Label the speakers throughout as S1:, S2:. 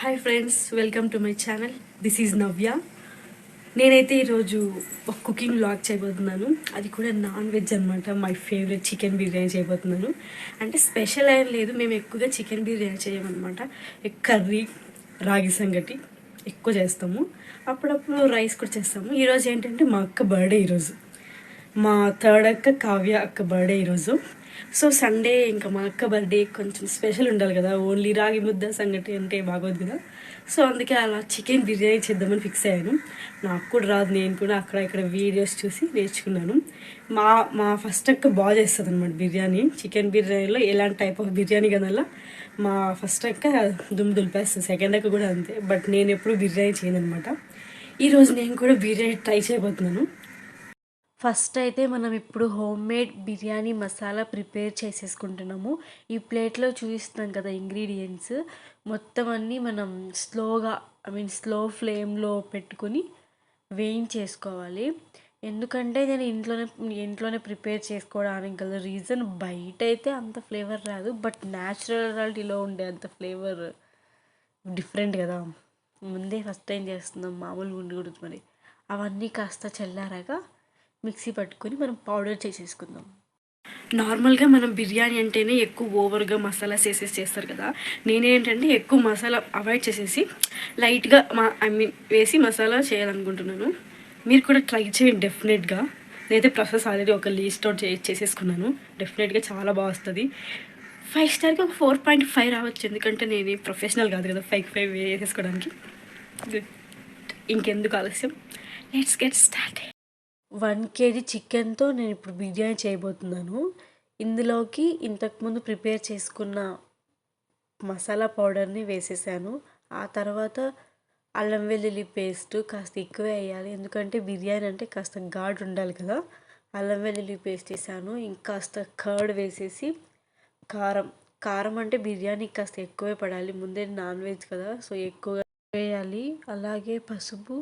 S1: Hi friends, welcome to my channel. This is Navya. నేనైతే ఈరోజు ఒక కుకింగ్ వ్లాగ్ చేయబోతున్నాను. అది కూడా నాన్ వెజ్ అనమాట. మై ఫేవరెట్ చికెన్ బిర్యానీ చేయబోతున్నాను. అంటే స్పెషల్ ఏం లేదు, మేము ఎక్కువగా చికెన్ బిర్యానీ చేయమన్నమాట. కర్రీ, రాగి సంగటి ఎక్కువ చేస్తాము. అప్పుడప్పుడు రైస్ కూడా చేస్తాము. ఈరోజు ఏంటంటే మా అక్క బర్త్డే. ఈరోజు మా థర్డ్ అక్క కావ్య అక్క బర్త్డే ఈరోజు. సో సండే ఇంకా మా అక్క బర్త్డే కొంచెం స్పెషల్ ఉండాలి కదా, ఓన్లీ రాగి ముద్ద సంగటి అంటే బాగోదు కదా. సో అందుకే అలా చికెన్ బిర్యానీ చేద్దామని ఫిక్స్ అయ్యాను. నాకు కూడా రాదు, నేను కూడా అక్కడ ఇక్కడ వీడియోస్ చూసి నేర్చుకున్నాను. మా మా ఫస్ట్ అక్క బాగా చేస్తుంది అనమాట బిర్యానీ. చికెన్ బిర్యానీలో ఎలాంటి టైప్ ఆఫ్ బిర్యానీ కదల్లా మా ఫస్ట్ అక్క దుమ్ము దులిపేస్తుంది. సెకండ్ అక్క కూడా అంతే. బట్ నేను ఎప్పుడు బిర్యానీ చేయను అనమాట. ఈరోజు నేను కూడా బిర్యానీ ట్రై చేయబోతున్నాను. ఫస్ట్ అయితే మనం ఇప్పుడు home made biryani masala prepare చేసేసుకుంటున్నాము. ఈ ప్లేట్లో చూపిస్తున్నాం కదా ఇంగ్రీడియంట్స్ మొత్తం అన్నీ మనం స్లో ఫ్లేమ్లో పెట్టుకొని వేయించేసుకోవాలి. ఎందుకంటే నేను ఇంట్లోనే ప్రిపేర్ చేసుకోవడానికి గల రీజన్, బయట అయితే అంత ఫ్లేవర్ రాదు, బట్ న్యాచురాలిటీలో ఉండే అంత ఫ్లేవర్ డిఫరెంట్ కదా. ముందే ఫస్ట్ టైం చేస్తున్నాం, మామూలుగా ఉండకూడదు. మరి అవన్నీ కాస్త చల్లారాక మిక్సీ పట్టుకొని మనం పౌడర్ చేసేసుకుందాం. నార్మల్గా మనం బిర్యానీ అంటేనే ఎక్కువ ఓవర్గా మసాలాస్ వేసేసి చేస్తారు కదా. నేనేంటంటే ఎక్కువ మసాలా అవాయిడ్ చేసేసి లైట్గా వేసి మసాలా చేయాలనుకుంటున్నాను. మీరు కూడా ట్రై చేయండి డెఫినెట్గా. నేనైతే ప్రాసెస్ ఆల్రెడీ ఒక లీస్ట్ అవుట్ చేసేసుకున్నాను. డెఫినెట్గా చాలా బాగా వస్తుంది. 5 స్టార్కి ఒక 4.5 రావచ్చు, ఎందుకంటే నేను ప్రొఫెషనల్ కాదు కదా 5 వేసేసుకోవడానికి. ఇంకెందుకు ఆలస్యం, లెట్స్ గెట్ స్టార్ట్. 1 kg చికెన్తో నేను ఇప్పుడు బిర్యానీ చేయబోతున్నాను. ఇందులోకి ఇంతకుముందు ప్రిపేర్ చేసుకున్న మసాలా పౌడర్ని వేసేసాను. ఆ తర్వాత అల్లం వెల్లుల్లి పేస్ట్ కాస్త ఎక్కువే వేయాలి, ఎందుకంటే బిర్యానీ అంటే కాస్త ఘాటు ఉండాలి కదా. అల్లం వెల్లుల్లి పేస్ట్ వేసాను. ఇంకాస్త కర్డ్ వేసేసి కారం అంటే బిర్యానీకి కాస్త ఎక్కువే పడాలి. ముందే నాన్ వెజ్ కదా, సో ఎక్కువగా వేయాలి. అలాగే పసుపు,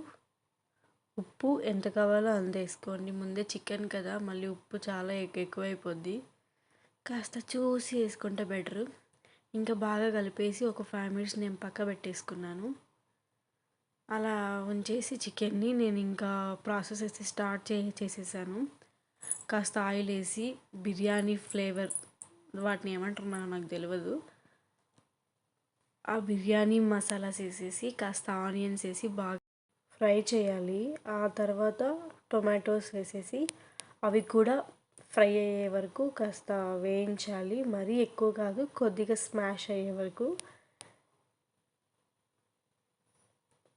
S1: ఉప్పు ఎంత కావాలో అంత వేసుకోండి. ముందే చికెన్ కదా, మళ్ళీ ఉప్పు చాలా ఎక్కువైపోద్ది. కాస్త చూసి వేసుకుంటే బెటరు. ఇంకా బాగా కలిపేసి ఒక 5 minutes నేను పక్క పెట్టేసుకున్నాను. అలా ఉంచేసి చికెన్ని నేను ఇంకా ప్రాసెస్ అయితే స్టార్ట్ చేసేసాను. కాస్త ఆయిల్ వేసి బిర్యానీ ఫ్లేవర్, వాటిని ఏమంటారు నాకు తెలియదు, ఆ బిర్యానీ మసాలాస్ వేసేసి కాస్త ఆనియన్స్ వేసి బాగా ఫ్రై చేయాలి. ఆ తర్వాత టొమాటోస్ వేసేసి అవి కూడా ఫ్రై అయ్యే వరకు కాస్త వేయించాలి. మరీ ఎక్కువ కాదు, కొద్దిగా స్మాష్ అయ్యే వరకు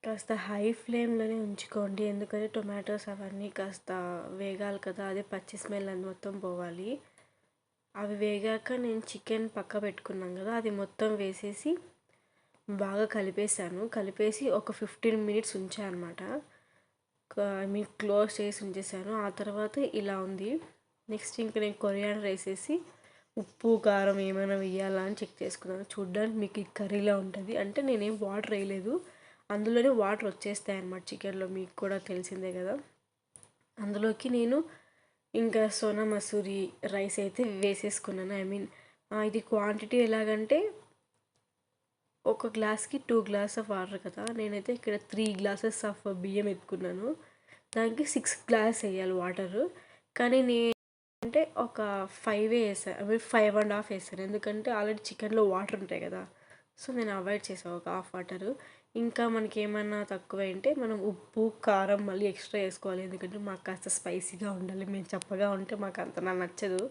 S1: కాస్త హై ఫ్లేమ్లోనే ఉంచుకోండి, ఎందుకంటే టొమాటోస్ అవన్నీ కాస్త వేగాలి కదా, అదే పచ్చి స్మెల్ అని మొత్తం పోవాలి. అవి వేగాక నేను చికెన్ పక్క పెట్టుకున్నాను కదా, అది మొత్తం వేసేసి బాగా కలిపేసి ఒక 15 minutes ఉంచాను అనమాట. క్లోజ్ చేసి ఉంచేసాను. ఆ తర్వాత ఇలా ఉంది. నెక్స్ట్ ఇంకా నేను కొరియాండర్ వేసేసి ఉప్పు కారం ఏమైనా వేయాలా అని చెక్ చేసుకున్నాను. చూడ్డానికి మీకు ఈ కర్రీలా ఉంటుంది. అంటే నేనేం వాటర్ వేయలేదు, అందులోనే వాటర్ వచ్చేస్తాయి అన్నమాట చికెన్లో, మీకు కూడా తెలిసిందే కదా. అందులోకి నేను ఇంకా సోనా మసూరి రైస్ అయితే వేసేసుకున్నాను. ఇది క్వాంటిటీ ఎలాగంటే ఒక గ్లాస్కి 2 glasses ఆఫ్ వాటర్ కదా, నేనైతే ఇక్కడ 3 glasses ఆఫ్ బియ్యం ఎత్తుకున్నాను. దానికి 6 glasses వేయాలి వాటరు. కానీ అంటే ఒక 5 వేసాను, 5.5 వేసాను, ఎందుకంటే ఆల్రెడీ చికెన్లో వాటర్ ఉంటాయి కదా. సో నేను అవాయిడ్ చేసాను ఒక హాఫ్ వాటరు. ఇంకా మనకి ఏమన్నా తక్కువ అంటే మనం ఉప్పు కారం మళ్ళీ ఎక్స్ట్రా వేసుకోవాలి, ఎందుకంటే మాకు కాస్త స్పైసీగా ఉండాలి. మేము చప్పగా ఉంటే మాకు అంత నచ్చదు.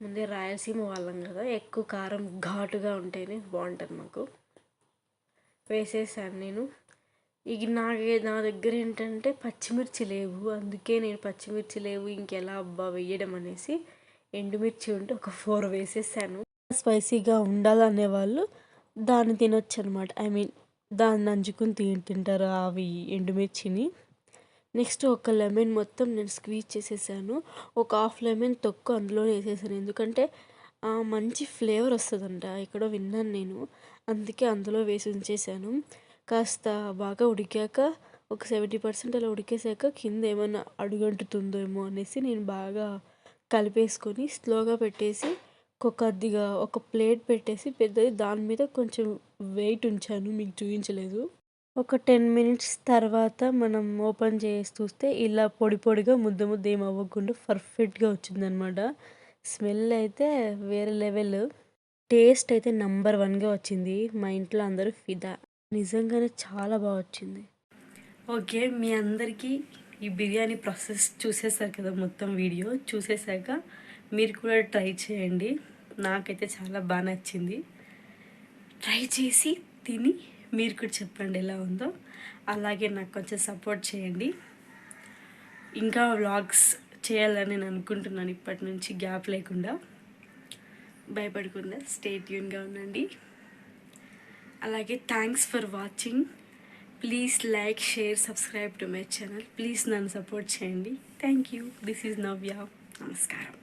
S1: ముందే రాయలసీమ వాళ్ళం కదా, ఎక్కువ కారం ఘాటుగా ఉంటేనే బాగుంటుంది మాకు. వేసేసాను నేను. ఇక నా దగ్గర ఏంటంటే పచ్చిమిర్చి లేవు, అందుకే నేను పచ్చిమిర్చి లేవు ఇంకెలా అబ్బా వేయడం అనేసి ఎండుమిర్చి ఉంటే ఒక 4 వేసేసాను. స్పైసీగా ఉండాలనే వాళ్ళు దాన్ని తినొచ్చు అనమాట. దాన్ని నంచుకుని తింటారు అవి ఎండుమిర్చిని. నెక్స్ట్ ఒక లెమన్ మొత్తం నేను స్క్వీజ్ చేసేసాను. ఒక హాఫ్ లెమన్ తొక్కు అందులోనే వేసేసాను, ఎందుకంటే మంచి ఫ్లేవర్ వస్తుందంట ఎక్కడో విన్నాను నేను, అందుకే అందులో వేసి ఉంచేసాను. కాస్త బాగా ఉడికాక ఒక 70% అలా ఉడికేసాక కింద ఏమైనా అడుగంటుతుందేమో అనేసి నేను బాగా కలిపేసుకొని స్లోగా పెట్టేసి కొద్దిగా ఒక ప్లేట్ పెట్టేసి పెద్దది దాని మీద కొంచెం వెయిట్ ఉంచాను, మీకు చూపించలేదు. ఒక 10 మినిట్స్ తర్వాత మనం ఓపెన్ చేసి చూస్తే ఇలా పొడి పొడిగా ముద్ద ముద్ద ఏం అవ్వకుండా పర్ఫెక్ట్గా వచ్చిందనమాట. స్మెల్ అయితే వేరే లెవెల్, టేస్ట్ అయితే నంబర్ వన్గా వచ్చింది. మా ఇంట్లో అందరూ ఫిదా, నిజంగానే చాలా బాగా వచ్చింది. ఓకే, మీ అందరికీ ఈ బిర్యానీ ప్రాసెస్ చూసేసారు కదా, మొత్తం వీడియో చూసేసాక మీరు కూడా ట్రై చేయండి. నాకైతే చాలా బాగా నచ్చింది. ట్రై చేసి తిని మీరు కూడా చెప్పండి ఎలా ఉందో. అలాగే నాకు కొంచెం సపోర్ట్ చేయండి. ఇంకా వ్లాగ్స్ చేయాలని నేను అనుకుంటున్నాను ఇప్పటి నుంచి గ్యాప్ లేకుండా. భయపడకుండా స్టే ట్యూన్గా ఉండండి. అలాగే thanks for watching. Please like, share, subscribe to my channel. Please నన్ను సపోర్ట్ చేయండి. Thank you. దిస్ ఈజ్ నవ్య. నమస్కారం.